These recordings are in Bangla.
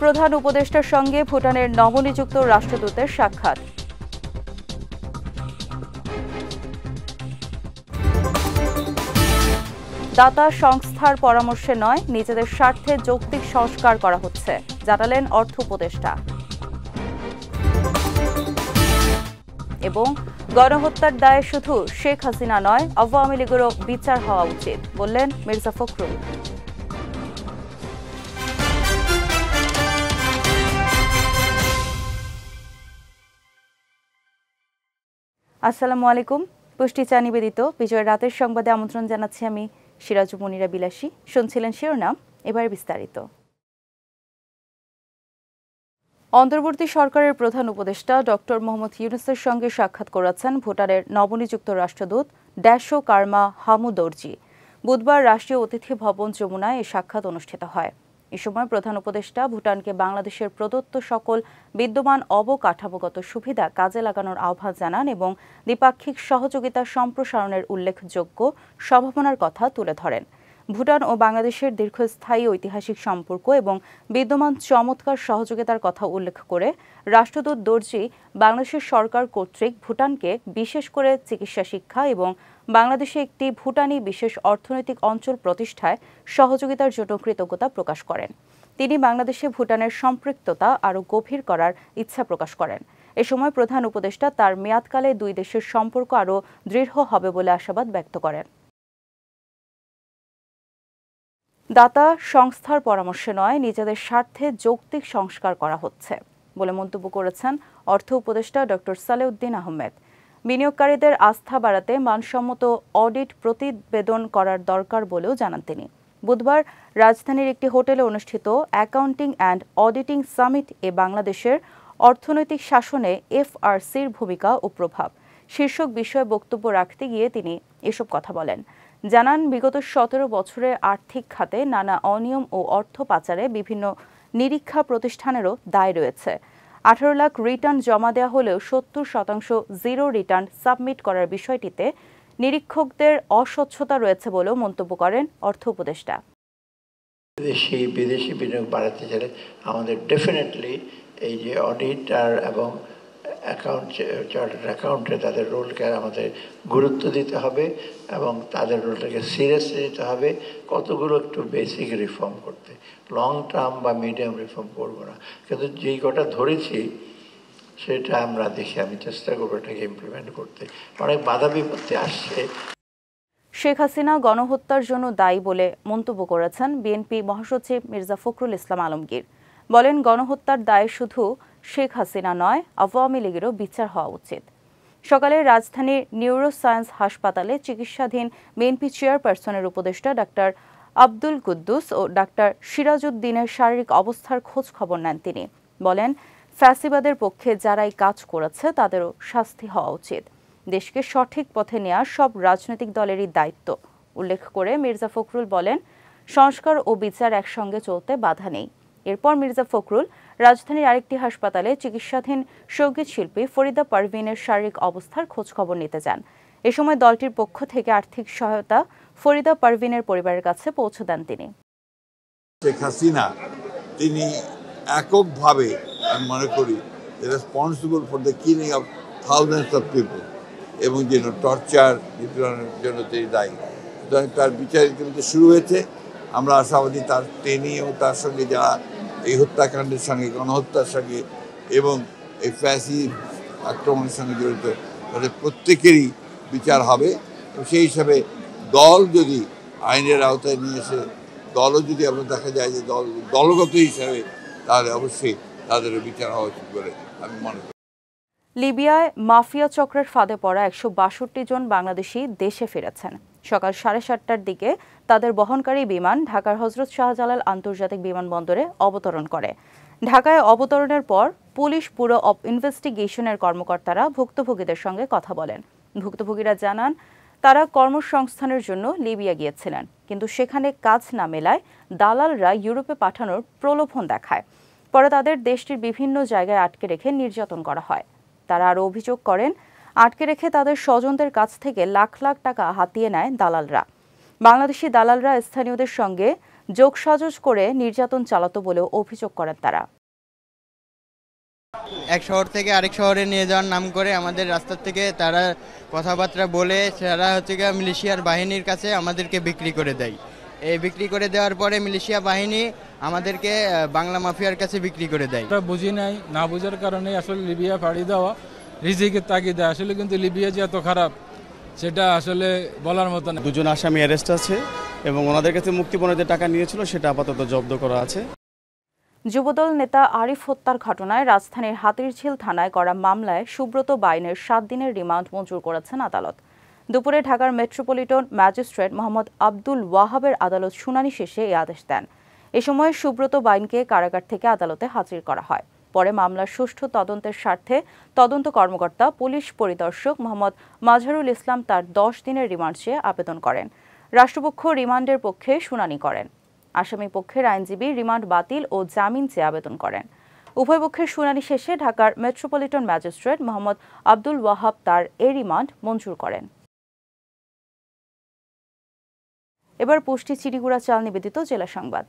প্রধান উপদেষ্টার সঙ্গে ভুটানের নবনিযুক্ত রাষ্ট্রদূতের সাক্ষাৎ। দাতা সংস্থার পরামর্শে নয়, নিজেদের স্বার্থে যৌক্তিক সংস্কার করা হচ্ছে, জানালেন অর্থ উপদেষ্টা। এবং গণহত্যার দায়ে শুধু শেখ হাসিনা নয়, আওয়ামী লীগেরও বিচার হওয়া উচিত, বললেন মির্জা ফখরুল। আসসালামু আলাইকুম। পুষ্টি চা নিবেদিত বিজয়ের রাতের সংবাদে আমন্ত্রণ জানাচ্ছি আমি সিরাজু মনিরা বিলাসী। শুনছিলেন শিরোনাম, এবার বিস্তারিত। অন্তর্বর্তী সরকারের প্রধান উপদেষ্টা ডক্টর মোহাম্মদ ইউনূসের সঙ্গে সাক্ষাৎ করেছেন ভুটানের নবনিযুক্ত রাষ্ট্রদূত ড্যাশো কার্মা হামুদর্জি। বুধবার রাষ্ট্রীয় অতিথি ভবন যমুনায় এই সাক্ষাৎ অনুষ্ঠিত হয়। এ সময় প্রধান উপদেষ্টা ভুটানকে বাংলাদেশের প্রদত্ত সকল বিদ্যমান অবকাঠামোগত সুবিধা কাজে লাগানোর আহ্বান জানান এবং দ্বিপাক্ষিক সহযোগিতা সম্প্রসারণের উল্লেখযোগ্য সম্ভাবনার কথা তুলে ধরেন। ভুটান ও বাংলাদেশের দীর্ঘস্থায়ী ঐতিহাসিক সম্পর্ক এবং বিদ্যমান চমৎকার সহযোগিতার কথা উল্লেখ করে রাষ্ট্রদূত দর্জি বাংলাদেশের সরকার কর্তৃক ভুটানকে বিশেষ করে চিকিৎসা শিক্ষা এবং বাংলাদেশে একটি ভুটানি বিশেষ অর্থনৈতিক অঞ্চল প্রতিষ্ঠায় সহযোগিতার জন্য কৃতজ্ঞতা প্রকাশ করেন। তিনি বাংলাদেশে ভুটানের সম্পৃক্ততা আরও গভীর করার ইচ্ছা প্রকাশ করেন। এ সময় প্রধান উপদেষ্টা তার মেয়াদকালে দুই দেশের সম্পর্ক আরও দৃঢ় হবে বলে আশাবাদ ব্যক্ত করেন। দাতা সংস্থার পরামর্শে নয়, নিজেদের স্বার্থে যৌক্তিক সংস্কার করা হচ্ছে বলে মন্তব্য করেছেন অর্থ উপদেষ্টা ডক্টর সালেউদ্দিন আহমেদ। বিনিয়োগকারীদের আস্থা বাড়াতে মানসম্মত অডিট প্রতিবেদন করার দরকার বলেও জানান তিনি। বুধবার রাজধানীর একটি হোটেলে অনুষ্ঠিত অ্যাকাউন্টিং অ্যান্ড অডিটিং সামিট এ বাংলাদেশের অর্থনৈতিক শাসনে এফআরসির ভূমিকা ও প্রভাব শীর্ষক বিষয়ে বক্তব্য রাখতে গিয়ে তিনি এসব কথা বলেন। জানান, বিগত ১৭ বছরে আর্থিক খাতে নানা অনিয়ম ও অর্থ পাচারে বিভিন্ন নিরীক্ষা প্রতিষ্ঠানেরও দায় রয়েছে। ১৮ লাখ রিটার্ন জমা দেওয়া হলেও ৭০% জিরো রিটার্ন সাবমিট করার বিষয়টিতে নিরীক্ষকদের অস্বচ্ছতা রয়েছে বলেও মন্তব্য করেন অর্থ উপদেষ্টা। বিদেশি বিনিয়োগ বাড়াতে চাইলে আমাদের ডেফিনেটলি এই যে অডিটার এবং চার্টার্ড অ্যাকাউন্টে তাদের রোলকে আমাদের গুরুত্ব দিতে হবে এবং তাদের রোলটাকে সিরিয়াসলি নিতে হবে। কতগুলো একটু বেসিক রিফর্ম করতে, লং টার্ম বা মিডিয়াম রিফর্ম করবো না, কিন্তু যেই কটা ধরেছি সেটা আমরা দেখি, আমি চেষ্টা করবো এটাকে ইমপ্লিমেন্ট করতে। অনেক বাধা বিপত্তি আসছে। শেখ হাসিনা গণহত্যার জন্য দায়ী বলে মন্তব্য করেছেন বিএনপি মহাসচিব মির্জা ফখরুল ইসলাম আলমগীর। বলেন, গণহত্যার দায়ে শুধু শেখ হাসিনা নয়, আওয়ামী লীগেরও বিচার হওয়া উচিত। সকালে রাজধানীর নিউরোসায়েন্স হাসপাতালে চিকিৎসাধীন বিএনপি চেয়ারপারসনের উপদেষ্টা ডাক্তার আব্দুল কুদ্দুস ও ডাক্তার সিরাজউদ্দিনের শারীরিক অবস্থার খোঁজ খবর নেন তিনি। বলেন, ফ্যাসিবাদের পক্ষে যারাই কাজ করেছে তাদেরও শাস্তি হওয়া উচিত। দেশকে সঠিক পথে নেওয়া সব রাজনৈতিক দলেরই দায়িত্ব উল্লেখ করে মির্জা ফখরুল বলেন, সংস্কার ও বিচার একসঙ্গে চলতে বাধা নেই। এরপর মির্জা ফখরুল রাজধানীর আরেকটি হাসপাতালে চিকিৎসাধীন সঙ্গীত শিল্পী ফরিদা পারভিনের শারীরিক অবস্থার খোঁজখবর নিতে যান। এ সময় দলটির পক্ষ থেকে আর্থিক সহায়তা ফরিদা পারভিনের পরিবারের কাছে পৌঁছে দেন তিনি। শেখ হাসিনা তিনি এককভাবে, আমি মনে করি, responsible for the killing of thousands of people এবং যেন টর্চার নিপীড়নের জন্য তিনি দায়ী। সুতরাং তার বিচার ইতিমধ্যে শুরু হয়েছে। আমরা আশাবাদী তার ট্রেনি এবং তার সঙ্গে যারা এই হত্যাকাণ্ডের সঙ্গে, গণহত্যার সঙ্গে এবং এই ফ্যাসি আক্রমণের সঙ্গে জড়িত তাদের প্রত্যেকেরই বিচার হবে। সেই হিসাবে দল যদি আইনের আওতায় নিয়ে এসে দলও যদি আমরা দেখা যায় যে দলগত হিসাবে, তাহলে অবশ্যই তাদেরও বিচার হওয়া উচিত বলে আমি মনে করি। লিবিয়ায় মাফিয়া চক্রের ফাঁদে পড়া ১৬২ জন বাংলাদেশি দেশে ফিরেছেন। সকাল ৭:৩০টার দিকে তাদের বহনকারী বিমান ঢাকার হজরত শাহজালাল আন্তর্জাতিক বিমানবন্দরে অবতরণ করে। ঢাকায় অবতরণের পর পুলিশ ব্যুরো অব ইনভেস্টিগেশনের কর্মকর্তারা ভুক্তভোগীদের সঙ্গে কথা বলেন। ভুক্তভোগীরা জানান, তারা কর্মসংস্থানের জন্য লিবিয়া গিয়েছিলেন, কিন্তু সেখানে কাজ না মেলায় দালালরা ইউরোপে পাঠানোর প্রলোভন দেখায়। পরে তাদের দেশটির বিভিন্ন জায়গায় আটকে রেখে নির্যাতন করা হয়। তারা আরও অভিযোগ করেন, আটকে রেখে তাদের স্বজনদের কাছ থেকে লাখ লাখ টাকা হাতিয়ে নেয় দালালরা। বাংলাদেশি দালালরা স্থানীয়দের সঙ্গে যোগসাজশ করে নির্যাতন চালাতো বলেও অভিযোগ করেন তারা। এক শহর থেকে আরেক শহরে নিয়ে যাওয়ার নাম করে আমাদের রাস্তার থেকে তারা কথাবার্তা বলে তারা হচ্ছে গিয়ে মিলিশিয়ার বাহিনীর কাছে আমাদেরকে বিক্রি করে দেয়। এই বিক্রি করে দেওয়ার পরে মিলিশিয়া বাহিনী আমাদেরকে বাংলা মাফিয়ার কাছে বিক্রি করে দেয়। আমরা বুঝি নাই, না বোঝার কারণে আসলে লিবিয়া পাড়ি দেওয়া রিজিকের তাগিদে। আসলে কিন্তু লিবিয়া যে এত খারাপ সেটা আসলে বলার মতো না। দুজন আসামি অ্যারেস্ট আছে এবং ওনাদের কাছে মুক্তিপণের যে টাকা নিয়েছিল সেটা আপাতত জব্দ করা আছে। যুবদল নেতা আরিফ হত্যার ঘটনায় রাজধানীর হাতিরঝিল থানায় করা মামলায় সুব্রত বাইনের 7 দিনের রিমান্ড মঞ্জুর করেছেন আদালত। দুপুরে ঢাকার মেট্রোপলিটন ম্যাজিস্ট্রেট মোহাম্মদ আব্দুল ওয়াহাবের আদালত শুনানি শেষে এই আদেশ দেন। এ সময় সুব্রত বাইনকে কারাগার থেকে আদালতে হাজির করা হয়। পরে মামলার সুষ্ঠু তদন্তের স্বার্থে তদন্ত কর্মকর্তা পুলিশ পরিদর্শক মোহাম্মদ মাজহারুল ইসলাম তার 10 দিনের রিমান্ড চেয়ে আবেদন করেন। রাষ্ট্রপক্ষ রিমান্ডের পক্ষে শুনানি করেন। আসামি পক্ষের আইনজীবী রিমান্ড বাতিল ও জামিন চেয়ে আবেদন করেন। উভয় পক্ষের শুনানি শেষে ঢাকার মেট্রোপলিটন ম্যাজিস্ট্রেট মোহাম্মদ আব্দুল ওয়াহাব তার এ রিমান্ড মঞ্জুর করেন। এবার পুষ্টি চিড়িগুড়া চাল নিবেদিত জেলা সংবাদ।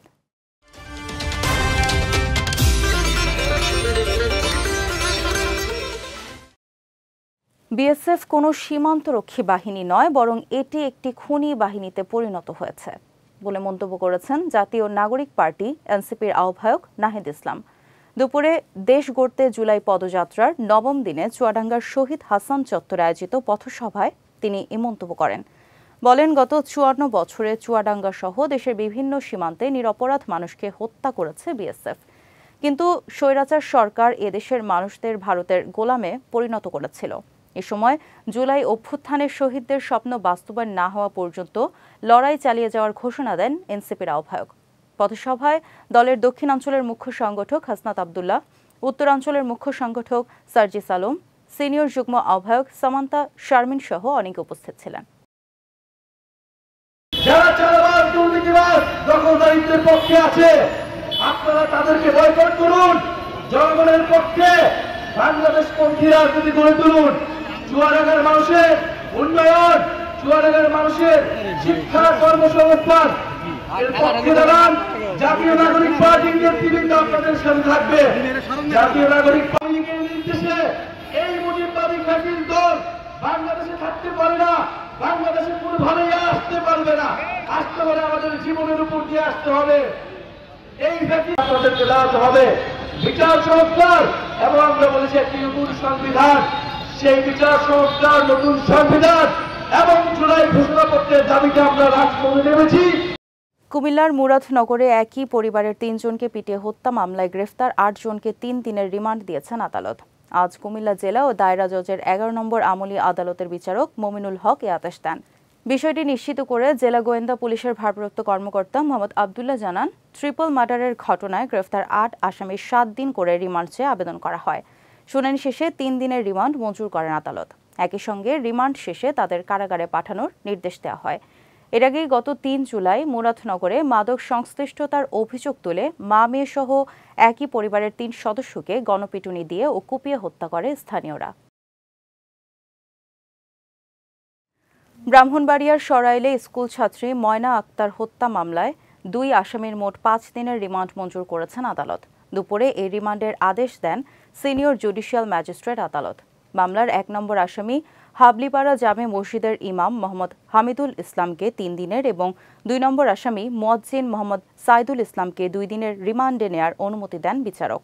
বিএসএফ কোনো সীমান্তরক্ষী বাহিনী নয়, বরং এটি একটি খুনি বাহিনীতে পরিণত হয়েছে বলে মন্তব্য করেছেন জাতীয় নাগরিক পার্টি এনসিপির আহ্বায়ক নাহিদ ইসলাম। দুপুরে দেশ গড়তে জুলাই পদযাত্রার 9ম দিনে চুয়াডাঙ্গার শহীদ হাসান চত্বরে আয়োজিত পথসভায় তিনি এ মন্তব্য করেন। বলেন, গত 54 বছরে চুয়াডাঙ্গা সহ দেশের বিভিন্ন সীমান্তে নিরপরাধ মানুষকে হত্যা করেছে বিএসএফ। কিন্তু স্বৈরাচার সরকার এদেশের মানুষদের ভারতের গোলামে পরিণত করেছিল। এ সময় জুলাই অভ্যুত্থানের শহীদদের স্বপ্ন বাস্তবায়ন না হওয়া পর্যন্ত লড়াই চালিয়ে যাওয়ার ঘোষণা দেন এনসিপির আহ্বায়ক। পথসভায় দলের দক্ষিণাঞ্চলের মুখ্য সংগঠক হাসনাত আব্দুল্লাহ, উত্তরাঞ্চলের মুখ্য সংগঠক সার্জিস আলম, সিনিয়র যুগ্ম আহ্বায়ক সামান্তা শারমিন সহ অনেকে উপস্থিত ছিলেন। যারা চালাবার দুর্নীতিবাদ দখলদারিত্বের পক্ষে আছে, আপনারা তাদেরকে বয়কট করুন। জনগণের পক্ষে বাংলাদেশ পন্থী রাজনীতি গড়ে তুলুন। চুয়াডাঙ্গার মানুষের উন্নয়ন, চুয়াডাঙ্গার মানুষের শিক্ষা, কর্মসংস্থান এর পক্ষে দাঁড়ান। জাতীয় নাগরিক পার্টির নেতৃবৃন্দ আপনাদের সাথে থাকবে। জাতীয় নাগরিক পার্টির নির্দেশে এই মুজিববাদী ফ্যাসিস্ট দল বাংলাদেশে থাকতে পারে না, বাংলাদেশে কোনোভাবেই আসতে পারবে না। আসতে হলে আমাদের জীবনের উপর দিয়ে আসতে হবে। এই ফ্যাসিস্ট আপনাদেরকে দাঁড়াতে হবে। বিচার সংস্কার এবং আমরা বলেছি একটি নতুন সংবিধান, সেই বিচার সংস্কার, নতুন সংবিধান এবং জুলাই ঘোষণাপত্রের দাবিতে আমরা রাজপথে নেমেছি। কুমিল্লার মুরাদনগরে একই পরিবারের 3 জনকে পিটিয়ে হত্যা মামলায় গ্রেফতার 8 জনকে 3 দিনের রিমান্ড দিয়েছেন আদালত। আজ কুমিল্লা জেলা ও দায়রা জজের 11 নম্বর আমলি আদালতের বিচারক মমিনুল হক এ আদেশ দেন। বিষয়টি নিশ্চিত করে জেলা গোয়েন্দা পুলিশের ভারপ্রাপ্ত কর্মকর্তা মোহাম্মদ আব্দুল্লাহ জানান, ট্রিপল মার্ডারের ঘটনায় গ্রেফতার 8 আসামির 7 দিন করে রিমান্ড চেয়ে আবেদন করা হয়। শুনানি শেষে 3 দিনের রিমান্ড মঞ্জুর করেন আদালত। একই সঙ্গে রিমান্ড শেষে তাদের কারাগারে পাঠানোর নির্দেশ দেওয়া হয়। এর আগেই গত 3 জুলাই মুরাদনগরে মাদক সংশ্লিষ্টতার অভিযোগ তুলে মা মেয়ে সহ একই পরিবারের 3 সদস্যকে গণপিটুনি দিয়ে ও কুপিয়ে হত্যা করে স্থানীয়রা। ব্রাহ্মণবাড়িয়ার সরাইলে স্কুল ছাত্রী ময়না আক্তার হত্যা মামলায় 2 আসামির মোট 5 দিনের রিমান্ড মঞ্জুর করেছেন আদালত। দুপুরে এই রিমান্ডের আদেশ দেন সিনিয়র জুডিশিয়াল ম্যাজিস্ট্রেট আদালত। মামলার 1 নম্বর আসামি হাবলিপাড়া জামে মসজিদের ইমাম মোহাম্মদ হামিদুল ইসলামকে 3 দিনের এবং 2 নম্বর আসামি মুয়াজ্জিন মোহাম্মদ সাইদুল ইসলামকে 2 দিনের রিমান্ডে নেয়ার অনুমতি দেন বিচারক।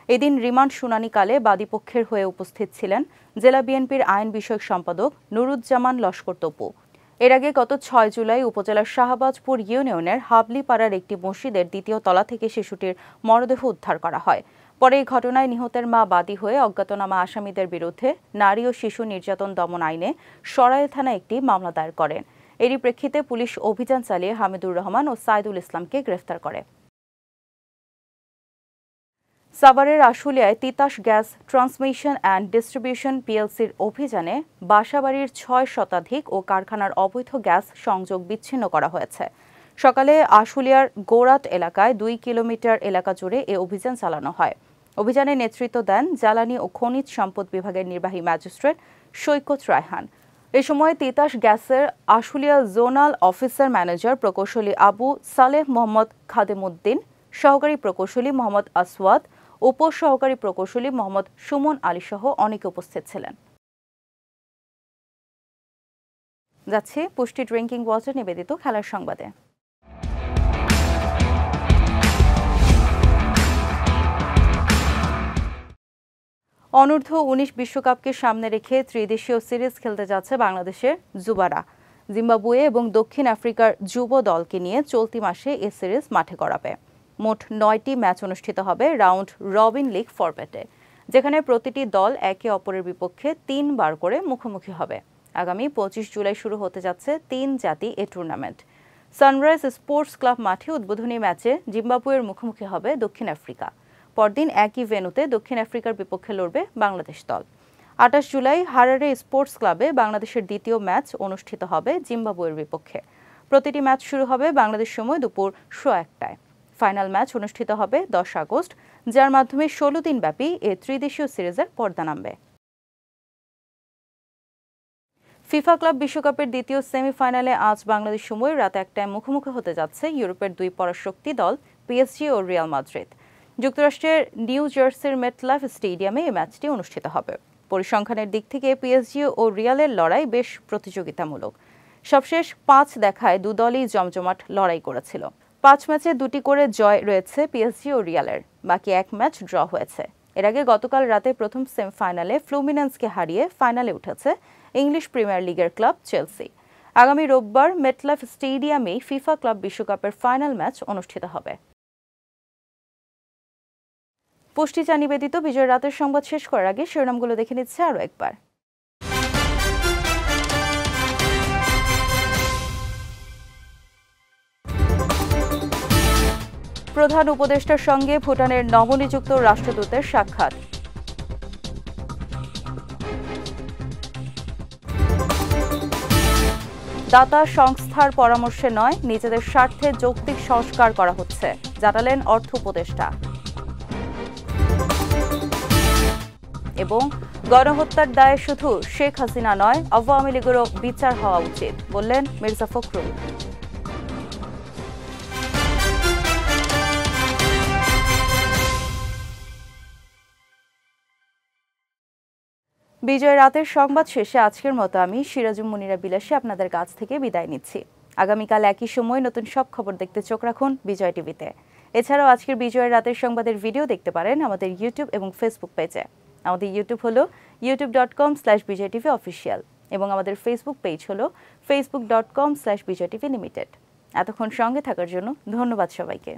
এদিন রিমান্ড শুনানিকালে বাদীপক্ষের হয়ে উপস্থিত ছিলেন জেলা বিএনপির আইন বিষয়ক সম্পাদক নুরুজ্জামান লস্কর তপু। এর আগে গত 6 জুলাই উপজেলার শাহবাজপুর ইউনিয়নের হাবলিপাড়ার একটি মসজিদের 2য় তলা থেকে শিশুটির মরদেহ উদ্ধার করা হয়। পরে এই ঘটনায় নিহতের মা বাদী হয়ে অজ্ঞাতনামা আসামিদের বিরুদ্ধে নারী ও শিশু নির্যাতন দমন আইনে সরাইল থানায় একটি মামলা দায়ের করেন। এরই প্রেক্ষিতে পুলিশ অভিযান চালিয়ে হামিদুর রহমান ও সাইদুল ইসলামকে গ্রেফতার করে। সাভারের আশুলিয়ায় Titas gas transmission and distribution পিএলসির অভিযানে বাসাবাড়ির 6 শতাধিক ও কারখানার অবৈধ গ্যাস সংযোগ বিচ্ছিন্ন করা হয়েছে। সকালে আশুলিয়ার গোরাত এলাকায় 2 কিলোমিটার এলাকা জুড়ে এ অভিযান চালানো হয়। অভিযানে নেতৃত্ব দেন জ্বালানি ও খনিজ সম্পদ বিভাগের নির্বাহী ম্যাজিস্ট্রেট সৈকত রায়হান। এ সময় তিতাস গ্যাসের আশুলিয়া জোনাল অফিসার ম্যানেজার প্রকৌশলী আবু সালেহ মোহাম্মদ খাদেমউদ্দিন, সহকারী প্রকৌশলী মোহাম্মদ আসওয়াদ, উপসহকারী প্রকৌশলী মোহাম্মদ সুমন আলী সহ অনেকে উপস্থিত ছিলেন। যাচ্ছে পুষ্টি ড্রিঙ্কিং ওয়াটার নিবেদিত খেলার সংবাদে। অনূর্ধ্ব ১৯ বিশ্বকাপকে সামনে রেখে ত্রিদেশীয় সিরিজ খেলতে যাচ্ছে বাংলাদেশের যুবারা। জিম্বাবুয়ে এবং দক্ষিণ আফ্রিকার যুব দলকে নিয়ে চলতি মাসে এ সিরিজ মাঠে গড়াবে। মোট ৯টি ম্যাচ অনুষ্ঠিত হবে রাউন্ড রবিন লিগ ফরম্যাটে, যেখানে প্রতিটি দল একে অপরের বিপক্ষে ৩ বার করে মুখোমুখি হবে। আগামী ২৫ জুলাই শুরু হতে যাচ্ছে ৩ জাতি এ টুর্নামেন্ট। সানরাইজ স্পোর্টস ক্লাব মাঠে উদ্বোধনী ম্যাচে জিম্বাবুয়ের মুখোমুখি হবে দক্ষিণ আফ্রিকা। পরদিন একই ভেন্যুতে দক্ষিণ আফ্রিকার বিপক্ষে লড়বে বাংলাদেশ দল। ২৮ জুলাই হারারে স্পোর্টস ক্লাবে বাংলাদেশের দ্বিতীয় ম্যাচ অনুষ্ঠিত হবে জিম্বাবুয়ের বিপক্ষে। প্রতিটি ম্যাচ শুরু হবে বাংলাদেশ সময় দুপুর ১টায়। ফাইনাল ম্যাচ অনুষ্ঠিত হবে ১০ আগস্ট, যার মাধ্যমে ১৬ দিনব্যাপী এ ত্রিদেশীয় সিরিজের পর্দা নামবে। ফিফা ক্লাব বিশ্বকাপের দ্বিতীয় সেমিফাইনালে আজ বাংলাদেশ সময় রাত ১টায় মুখোমুখি হতে যাচ্ছে ইউরোপের দুই পরাশক্তি দল পিএসজি ও রিয়াল মাদ্রিদ। যুক্তরাষ্ট্রের নিউ জার্সির মেটলাইফ স্টেডিয়ামে এই ম্যাচটি অনুষ্ঠিত হবে। পরিসংখ্যানের দিক থেকে পিএসজি ও রিয়ালের লড়াই বেশ প্রতিযোগিতামূলক। সবশেষ ৫ দেখায় দুদলই জমজমাট লড়াই করেছিল। ৫ ম্যাচে ২টি করে জয় রয়েছে পিএসজি ও রিয়ালের, বাকি ১ ম্যাচ ড্র হয়েছে। এর আগে গতকাল রাতে প্রথম সেমিফাইনালে ফ্লুমিনেন্সকে হারিয়ে ফাইনালে উঠেছে ইংলিশ প্রিমিয়ার লিগের ক্লাব চেলসি। আগামী রোববার মেটলাইফ স্টেডিয়ামেই ফিফা ক্লাব বিশ্বকাপের ফাইনাল ম্যাচ অনুষ্ঠিত হবে। পুষ্টি চা নিবেদিত বিজয় রাতের সংবাদ শেষ করার আগে শিরোনামগুলো দেখে নিচ্ছে আরও একবার। প্রধান উপদেষ্টার সঙ্গে ভুটানের নবনিযুক্ত রাষ্ট্রদূতের সাক্ষাৎ। দাতা সংস্থার পরামর্শে নয়, নিজেদের স্বার্থে যৌক্তিক সংস্কার করা হচ্ছে, জানালেন অর্থ উপদেষ্টা। এবং গণহত্যার দায়ে শুধু শেখ হাসিনা নয়, আওয়ামী লীগেরও বিচার হওয়া উচিত, বললেন মির্জা ফখরুল। বিজয় রাতের সংবাদ শেষে আজকের মতো আমি সিরাজুম মুনিরা বিলাসী আপনাদের কাছ থেকে বিদায় নিচ্ছি। আগামীকাল একই সময় নতুন সব খবর দেখতে চোখ রাখুন বিজয় টিভিতে। এছাড়াও আজকের বিজয় রাতের সংবাদের ভিডিও দেখতে পারেন আমাদের ইউটিউব এবং ফেসবুক পেজে। আমাদের ইউটিউব হলো youtube.com/bijaytvofficial এবং আমাদের ফেসবুক পেজ হলো facebook.com/bijaytvlimited। এতক্ষণ সঙ্গে থাকার জন্য ধন্যবাদ সবাইকে।